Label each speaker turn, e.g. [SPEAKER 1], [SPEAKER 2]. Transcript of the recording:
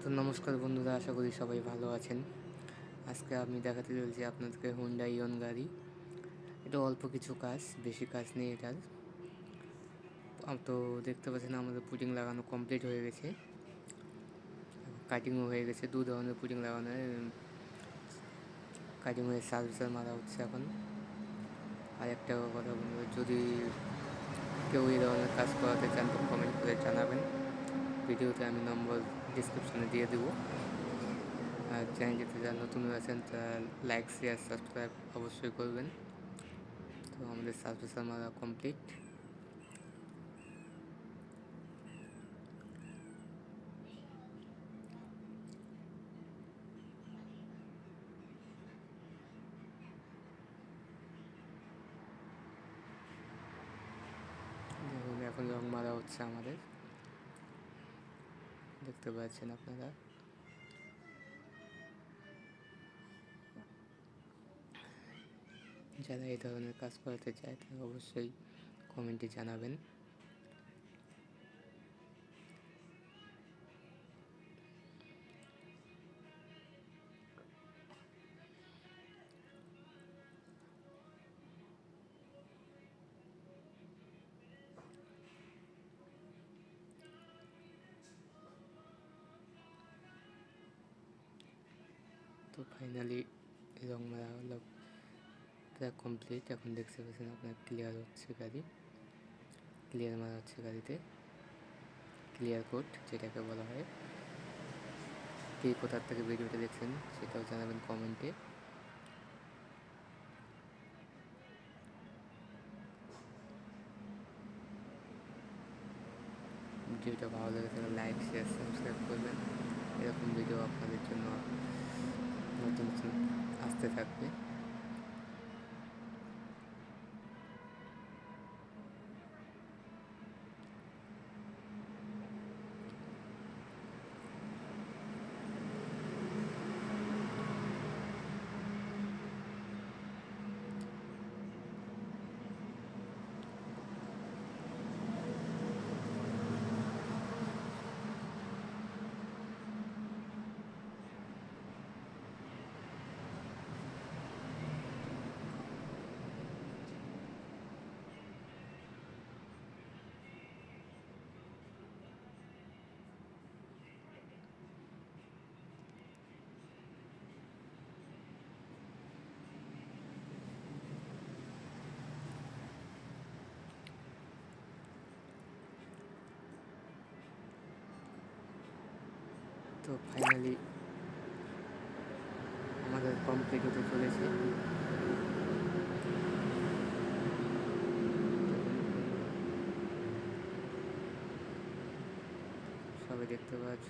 [SPEAKER 1] তো নমস্কার বন্ধুরা, আশা করি সবাই ভালো আছেন। আজকে আমি দেখাতে চলছি আপনাদেরকে হোন্ডা ইয়ন গাড়ি। এটা অল্প কিছু কাজ, বেশি কাজ নেই এটার। তো দেখতে পাচ্ছেন আমাদের পুটিং লাগানো কমপ্লিট হয়ে গেছে, কাটিংও হয়ে গেছে। দু ধরনের পুটিং লাগানো, কাটিং হয়ে সার্ভিসার মারা হচ্ছে এখন। আর একটা কথা বন্ধুরা, যদি কেউ এই ধরনের কাজ করাতে চান তো কমেন্ট করে জানাবেন। ভিডিওতে আমি নম্বর ডিসক্রিপশনে দিয়ে দেবো। আর চ্যানেলটিতে যারা নতুন আছেন তারা লাইক, শেয়ার, সাবস্ক্রাইব অবশ্যই করবেন। তো আমাদের সার্ভিসার মারা কমপ্লিট। দেখুন এখন রং মারা হচ্ছে আমাদের, দেখতে পাচ্ছেন আপনারা। যারা এই ধরনের কাজ করাতে চায় তারা অবশ্যই কমেন্টে জানাবেন। তো ফাইনালি রং মারা হলো, প্রায় কমপ্লিট। এখন দেখতে পাচ্ছেন আপনার ক্লিয়ার হচ্ছে গাড়ি, ক্লিয়ার মারা হচ্ছে গাড়িতে, ক্লিয়ার কোট যেটাকে বলা হয়। কে কোথার থেকে ভিডিওটা দেখছেন সেটাও জানাবেন কমেন্টে। ভিডিওটা ভালো লাগে তাহলে লাইক, শেয়ার, সাবস্ক্রাইব করবেন। এরকম ভিডিও আপনাদের জন্য নতুন নতুন আসতে থাকবে। তো ফাইনালি আমাদের কমপ্লিট হতে চলেছে। সবাই দেখতে পাচ্ছ।